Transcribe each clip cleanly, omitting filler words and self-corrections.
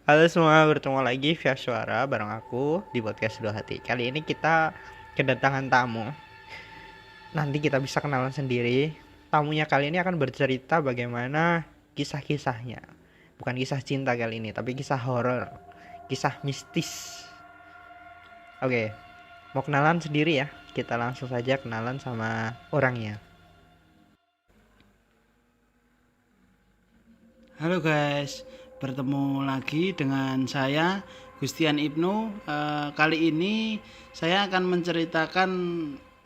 Halo semua, bertemu lagi via suara bareng aku di podcast Dua Hati. Kali ini kita kedatangan tamu. Nanti kita bisa kenalan sendiri. Tamunya kali ini akan bercerita bagaimana kisah-kisahnya. Bukan kisah cinta kali ini, tapi kisah horor, kisah mistis. Oke, mau kenalan sendiri ya? Kita langsung saja kenalan sama orangnya. Halo guys, bertemu lagi dengan saya Gustian Ibnu. Kali ini saya akan menceritakan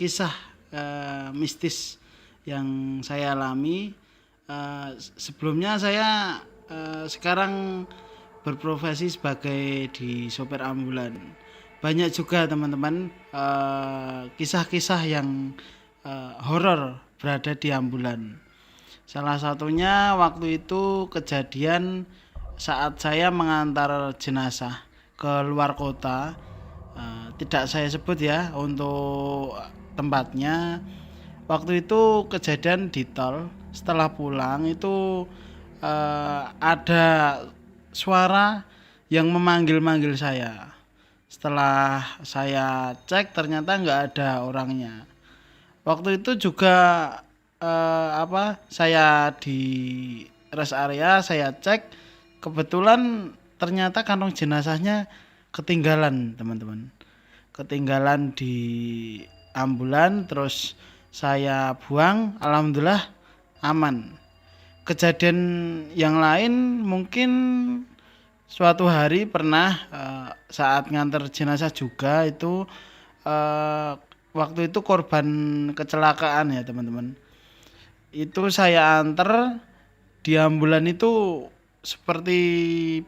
kisah mistis yang saya alami. Sebelumnya saya sekarang berprofesi sebagai di sopir ambulan. Banyak juga teman-teman kisah-kisah yang horor berada di ambulan. Salah satunya waktu itu kejadian saat saya mengantar jenazah ke luar kota. Tidak saya sebut ya untuk tempatnya. Waktu itu kejadian di tol. Setelah pulang itu ada suara yang memanggil-manggil saya. Setelah saya cek ternyata nggak ada orangnya. Waktu itu juga saya di rest area saya cek, kebetulan ternyata kantong jenazahnya ketinggalan teman-teman, ketinggalan di ambulan. Terus saya buang, alhamdulillah aman. Kejadian yang lain mungkin suatu hari pernah saat nganter jenazah juga itu, eh, waktu itu korban kecelakaan ya teman-teman. Itu saya antar di ambulan itu seperti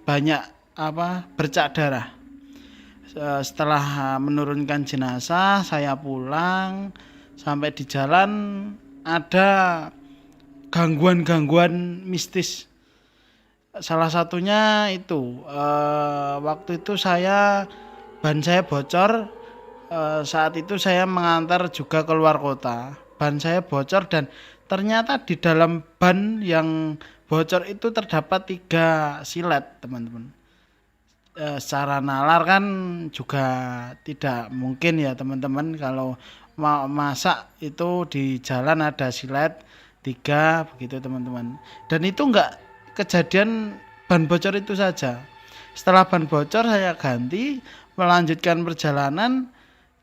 banyak bercak darah. Setelah menurunkan jenazah saya pulang, sampai di jalan ada gangguan-gangguan mistis. Salah satunya itu waktu itu ban saya bocor. Saat itu saya mengantar juga keluar kota, ban saya bocor dan ternyata di dalam ban yang bocor itu terdapat 3 silet teman-teman. Secara nalar kan juga tidak mungkin ya teman-teman, kalau mau masak itu di jalan ada silet 3 begitu teman-teman. Dan itu enggak kejadian ban bocor itu saja. Setelah ban bocor saya ganti, melanjutkan perjalanan,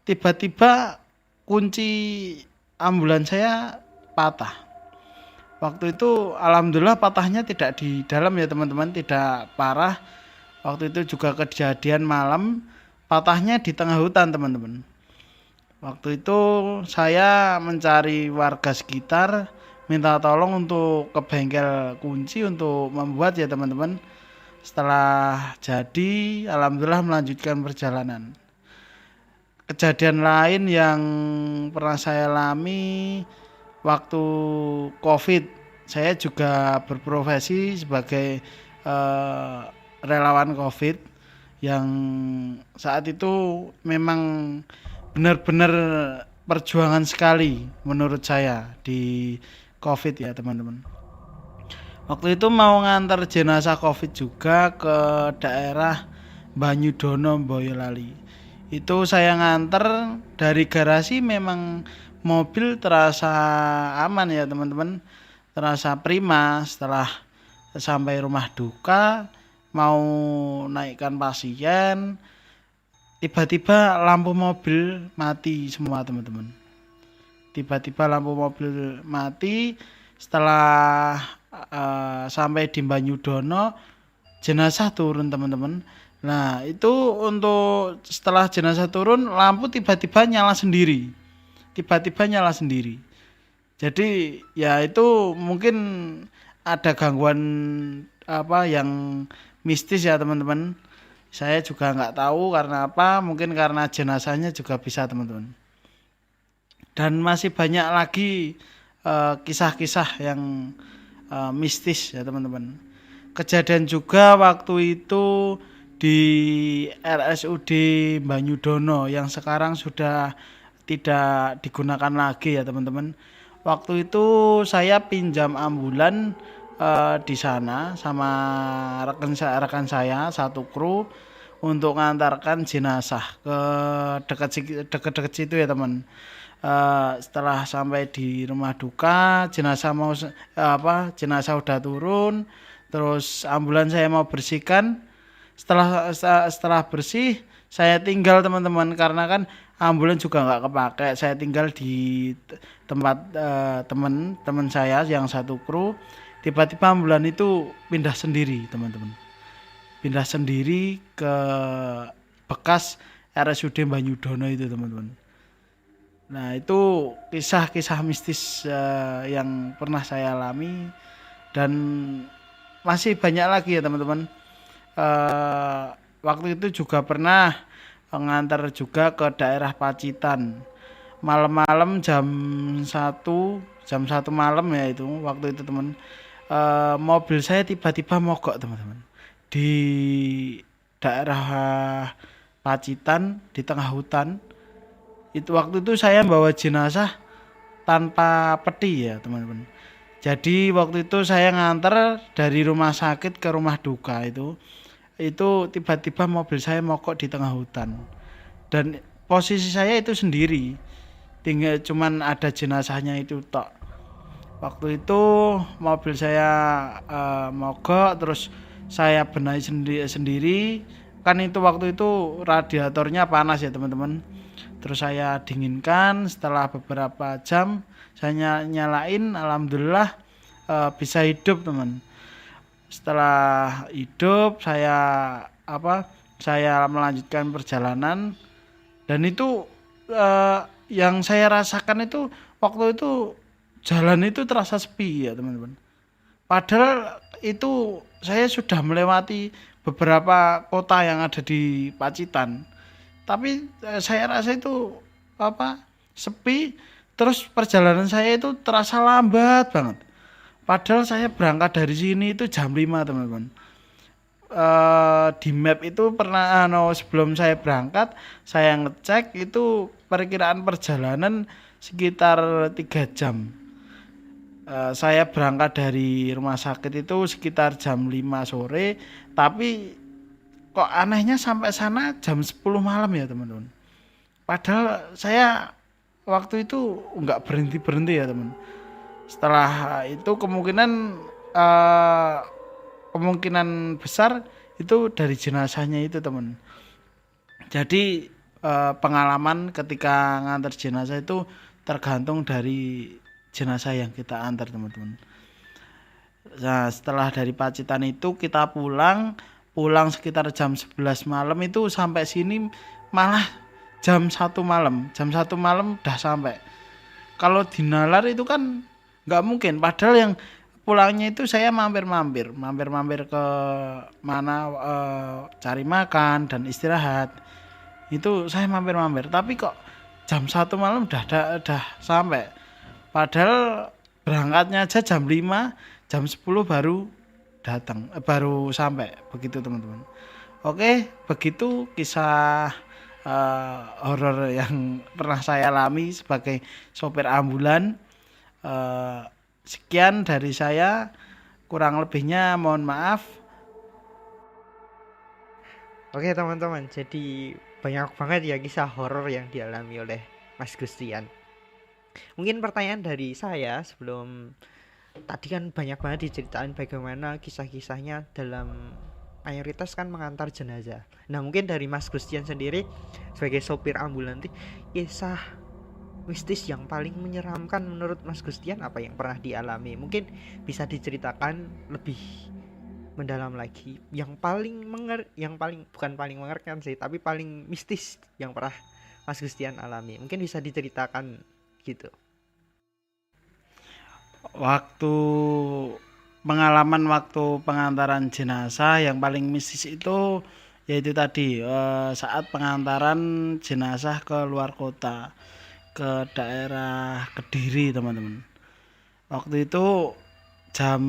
tiba-tiba kunci ambulans saya patah. Waktu itu alhamdulillah patahnya tidak di dalam ya teman-teman, tidak parah. Waktu itu juga kejadian malam, patahnya di tengah hutan teman-teman. Waktu itu saya mencari warga sekitar, minta tolong untuk ke bengkel kunci untuk membuat ya teman-teman. Setelah jadi, alhamdulillah melanjutkan perjalanan. Kejadian lain yang pernah saya alami waktu COVID, saya juga berprofesi sebagai eh, relawan COVID yang saat itu memang benar-benar perjuangan sekali menurut saya di COVID ya teman-teman. Waktu itu mau ngantar jenazah COVID juga ke daerah Banyudono Boyolali. Itu saya nganter dari garasi, memang mobil terasa aman ya teman-teman, terasa prima. Setelah sampai rumah duka mau naikkan pasien, tiba-tiba lampu mobil mati semua teman-teman. Tiba-tiba lampu mobil mati. Setelah sampai di Banyudono, jenazah turun teman-teman. Nah itu untuk setelah jenazah turun, lampu tiba-tiba nyala sendiri. Tiba-tiba nyala sendiri. Jadi ya itu mungkin ada gangguan yang mistis ya teman-teman. Saya juga nggak tahu karena apa, mungkin karena jenazahnya juga bisa teman-teman. Dan masih banyak lagi kisah-kisah yang mistis ya teman-teman. Kejadian juga waktu itu di RSUD Banyudono yang sekarang sudah tidak digunakan lagi ya teman-teman. Waktu itu saya pinjam ambulan di sana sama rekan saya satu kru untuk mengantarkan jenazah ke dekat-dekat situ ya teman. Setelah sampai di rumah duka, jenazah udah turun, terus ambulans saya mau bersihkan. Setelah bersih, saya tinggal teman-teman karena kan ambulans juga nggak kepake. Saya tinggal di tempat teman saya yang satu kru. Tiba-tiba ambulans itu pindah sendiri teman-teman, pindah sendiri ke bekas RSUD Banyudono itu teman-teman. Nah itu kisah-kisah mistis yang pernah saya alami, dan masih banyak lagi ya teman-teman. Waktu itu juga pernah mengantar juga ke daerah Pacitan. Malam-malam jam satu malam ya itu waktu itu teman. Mobil saya tiba-tiba mogok teman-teman di daerah Pacitan di tengah hutan. Itu waktu itu saya bawa jenazah tanpa peti ya teman-teman. Jadi waktu itu saya nganter dari rumah sakit ke rumah duka itu tiba-tiba mobil saya mogok di tengah hutan, dan posisi saya itu sendiri, tinggal cuman ada jenazahnya itu tok. Waktu itu mobil saya mogok, terus saya benahi sendiri kan itu waktu itu radiatornya panas ya teman-teman. Terus saya dinginkan, setelah beberapa jam saya nyalain, alhamdulillah bisa hidup teman. Setelah hidup saya melanjutkan perjalanan, dan itu yang saya rasakan itu waktu itu jalan itu terasa sepi ya teman-teman. Padahal itu saya sudah melewati beberapa kota yang ada di Pacitan, tapi saya rasa itu sepi. Terus perjalanan saya itu terasa lambat banget. Padahal saya berangkat dari sini itu jam 5 teman-teman. Di map itu pernah sebelum saya berangkat saya ngecek itu perkiraan perjalanan sekitar 3 jam. Saya berangkat dari rumah sakit itu sekitar jam 5 sore, tapi kok anehnya sampai sana jam 10 malam ya teman-teman. Padahal saya waktu itu nggak berhenti ya teman. Setelah itu kemungkinan besar itu dari jenazahnya itu teman. Jadi pengalaman ketika ngantar jenazah itu tergantung dari jenazah yang kita antar teman-teman. Nah setelah dari Pacitan itu kita pulang sekitar jam 11 malam, itu sampai sini malah jam 1 malam udah sampai. Kalau di Nalar itu kan nggak mungkin, padahal yang pulangnya itu saya mampir ke mana cari makan dan istirahat, itu saya mampir, tapi kok jam 1 malam udah sampai, padahal berangkatnya aja jam 5, jam 10 baru sampai begitu teman-teman. Oke, begitu kisah horor yang pernah saya alami sebagai sopir ambulan. Sekian dari saya, kurang lebihnya mohon maaf. Oke teman-teman, jadi banyak banget ya kisah horor yang dialami oleh Mas Gustian. Mungkin pertanyaan dari saya sebelum tadi kan banyak banget diceritain bagaimana kisah-kisahnya dalam mayoritas kan mengantar jenazah. Nah mungkin dari Mas Gustian sendiri sebagai sopir ambulan, kisah mistis yang paling menyeramkan menurut Mas Gustian apa yang pernah dialami? Mungkin bisa diceritakan lebih mendalam lagi. Yang paling bukan paling mengerikan sih, tapi paling mistis yang pernah Mas Gustian alami. Mungkin bisa diceritakan gitu. Pengalaman waktu pengantaran jenazah yang paling mistis itu yaitu tadi saat pengantaran jenazah ke luar kota, ke daerah Kediri teman-teman. Waktu itu jam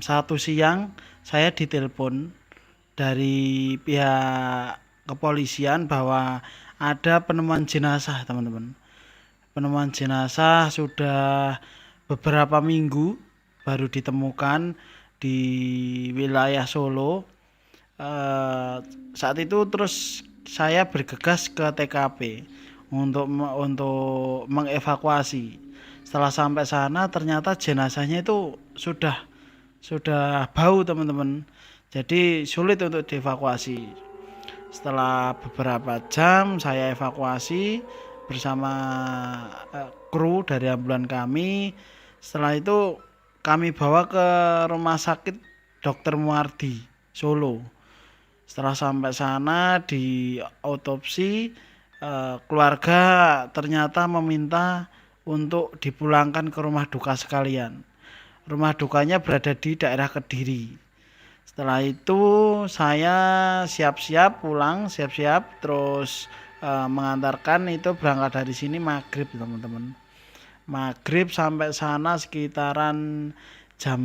1 siang saya ditelepon dari pihak kepolisian bahwa ada penemuan jenazah teman-teman. Penemuan jenazah sudah beberapa minggu baru ditemukan di wilayah Solo. Eh, Saat itu terus saya bergegas ke TKP untuk mengevakuasi. Setelah sampai sana ternyata jenazahnya itu sudah bau teman-teman. Jadi sulit untuk dievakuasi. Setelah beberapa jam saya evakuasi bersama kru dari ambulan kami. Setelah itu kami bawa ke rumah sakit Dr. Muardi Solo. Setelah sampai sana di autopsi, keluarga ternyata meminta untuk dipulangkan ke rumah duka sekalian. Rumah dukanya berada di daerah Kediri. Setelah itu saya siap-siap pulang, siap-siap terus mengantarkan itu berangkat dari sini maghrib teman-teman. Maghrib sampai sana sekitaran jam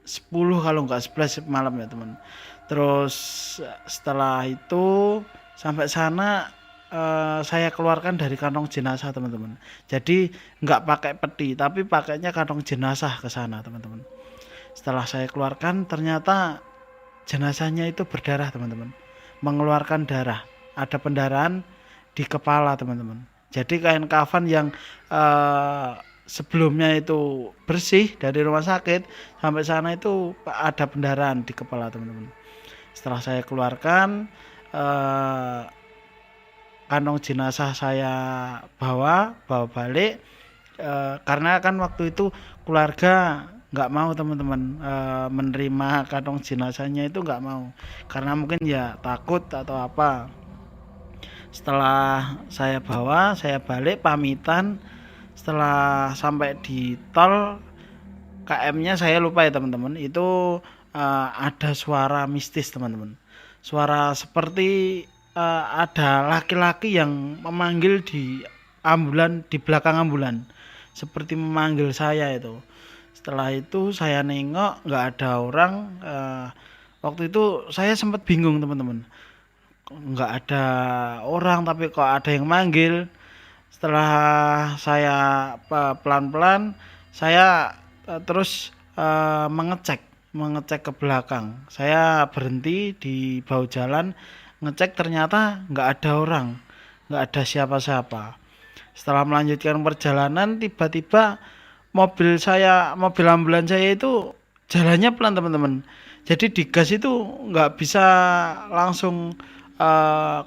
10 kalau nggak 11 malam ya teman. Terus setelah itu sampai sana saya keluarkan dari kantong jenazah teman-teman. Jadi nggak pakai peti tapi pakainya kantong jenazah ke sana teman-teman. Setelah saya keluarkan ternyata jenazahnya itu berdarah teman-teman, mengeluarkan darah, ada pendarahan di kepala teman-teman. Jadi kain kafan yang sebelumnya itu bersih dari rumah sakit sampai sana itu ada pendarahan di kepala teman-teman. Setelah saya keluarkan kantong jenazah saya bawa balik karena kan waktu itu keluarga nggak mau teman-teman menerima kantong jenazahnya itu nggak mau karena mungkin ya takut atau apa. Setelah saya bawa saya balik pamitan. Setelah sampai di tol KM-nya saya lupa ya teman-teman, itu ada suara mistis teman-teman, suara seperti ada laki-laki yang memanggil di ambulan, di belakang ambulan, seperti memanggil saya itu. Setelah itu saya nengok nggak ada orang. Waktu itu saya sempat bingung teman-teman, nggak ada orang tapi kok ada yang manggil. Setelah saya pelan-pelan saya terus mengecek ke belakang. Saya berhenti di bahu jalan ngecek, ternyata nggak ada orang, nggak ada siapa-siapa. Setelah melanjutkan perjalanan tiba-tiba mobil ambulans saya itu jalannya pelan teman-teman. Jadi digas itu nggak bisa langsung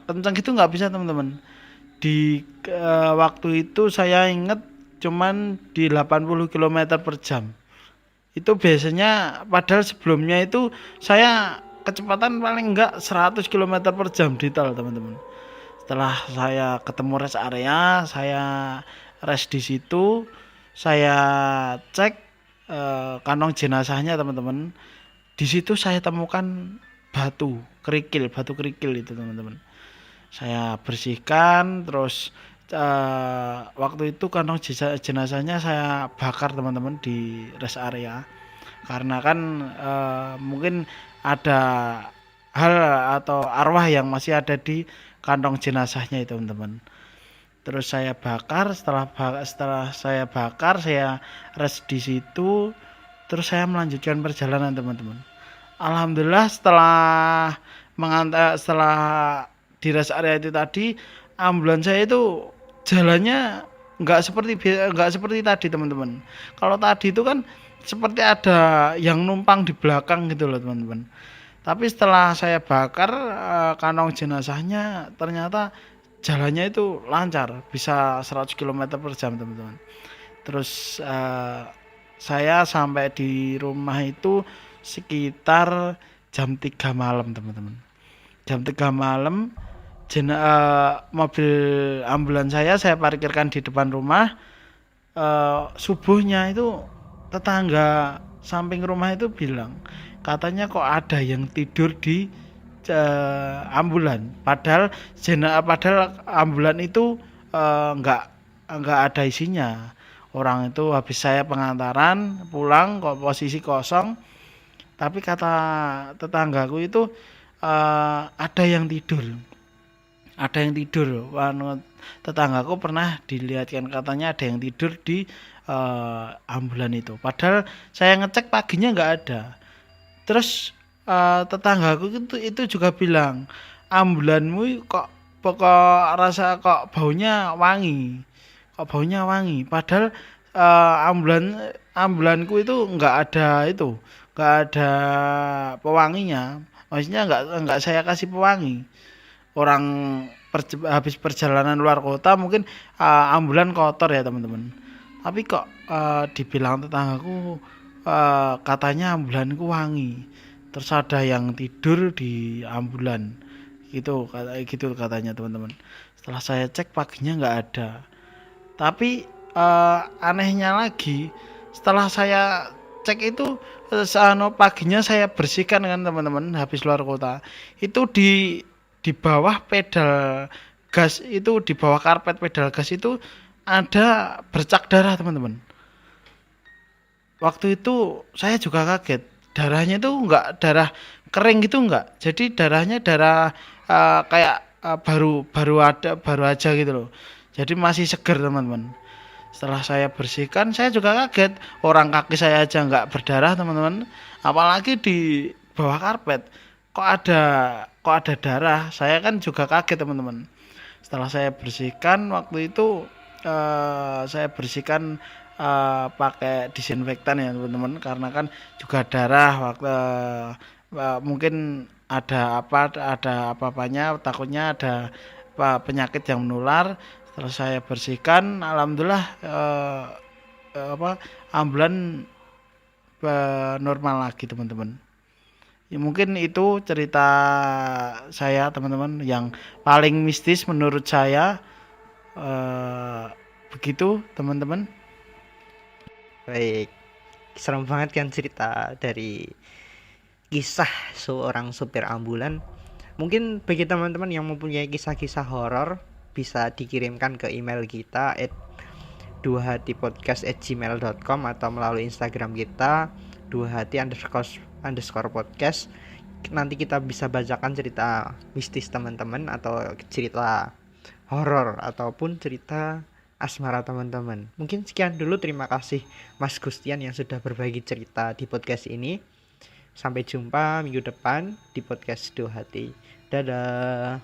kencang gitu, nggak bisa teman-teman. Di waktu itu saya ingat cuman di 80 km per jam. Itu biasanya padahal sebelumnya itu saya kecepatan paling enggak 100 km per jam di tol teman-teman. Setelah saya ketemu rest area, saya rest di situ, saya cek kantong jenazahnya teman-teman. Di situ saya temukan batu kerikil itu teman-teman. Saya bersihkan terus waktu itu kantong jenazahnya saya bakar teman-teman di rest area karena kan mungkin ada hal atau arwah yang masih ada di kantong jenazahnya itu teman-teman. Terus saya bakar, setelah saya bakar saya rest di situ, terus saya melanjutkan perjalanan teman-teman. Alhamdulillah setelah di rest area itu tadi ambulans saya itu jalannya nggak seperti tadi teman-teman. Kalau tadi itu kan seperti ada yang numpang di belakang gitu loh teman-teman. Tapi setelah saya bakar kantong jenazahnya ternyata jalannya itu lancar, bisa 100 km per jam teman-teman. Terus saya sampai di rumah itu sekitar jam 3 malam teman-teman. Jam 3 malam mobil ambulans saya parkirkan di depan rumah. Subuhnya itu tetangga samping rumah itu bilang katanya kok ada yang tidur di ambulan, padahal ambulan itu nggak ada isinya. Orang itu habis saya pengantaran pulang kok posisi kosong, tapi kata tetanggaku itu ada yang tidur. Tetanggaku pernah dilihatkan katanya ada yang tidur di ambulan itu. Padahal saya ngecek paginya nggak ada. Terus tetanggaku itu juga bilang, ambulanmu kok pokok rasa kok baunya wangi, kok baunya wangi. Padahal ambulanku itu nggak ada pewanginya. Maksudnya nggak saya kasih pewangi. Orang habis perjalanan luar kota mungkin ambulan kotor ya teman-teman. Tapi kok dibilang tetanggaku katanya ambulanku wangi. Terus ada yang tidur di ambulan. Gitu katanya teman-teman. Setelah saya cek paginya nggak ada. Tapi anehnya lagi, setelah saya cek itu paginya saya bersihkan kan teman-teman habis luar kota. Itu di bawah pedal gas itu, di bawah karpet pedal gas itu ada bercak darah teman-teman. Waktu itu saya juga kaget, darahnya itu enggak darah kering gitu enggak, jadi darahnya darah kayak baru aja gitu loh, jadi masih seger teman-teman. Setelah saya bersihkan saya juga kaget, orang kaki saya aja enggak berdarah teman-teman, apalagi di bawah karpet kok ada darah. Saya kan juga kaget teman-teman. Setelah saya bersihkan waktu itu saya bersihkan pakai disinfektan ya teman-teman, karena kan juga darah waktu mungkin ada apa-apanya, takutnya ada penyakit yang menular. Setelah saya bersihkan alhamdulillah ambulan normal lagi teman-teman. Ya, mungkin itu cerita saya teman-teman yang paling mistis menurut saya. Begitu teman-teman. Baik, serem banget kan cerita dari kisah seorang supir ambulan. Mungkin bagi teman-teman yang mempunyai kisah-kisah horor bisa dikirimkan ke email kita duahatipodcast@gmail.com atau melalui Instagram kita duahati_podcast. Nanti kita bisa bacakan cerita mistis teman-teman atau cerita horor ataupun cerita asmara teman-teman. Mungkin sekian dulu, terima kasih Mas Gustian yang sudah berbagi cerita di podcast ini. Sampai jumpa minggu depan di podcast Dua Hati. Dadah.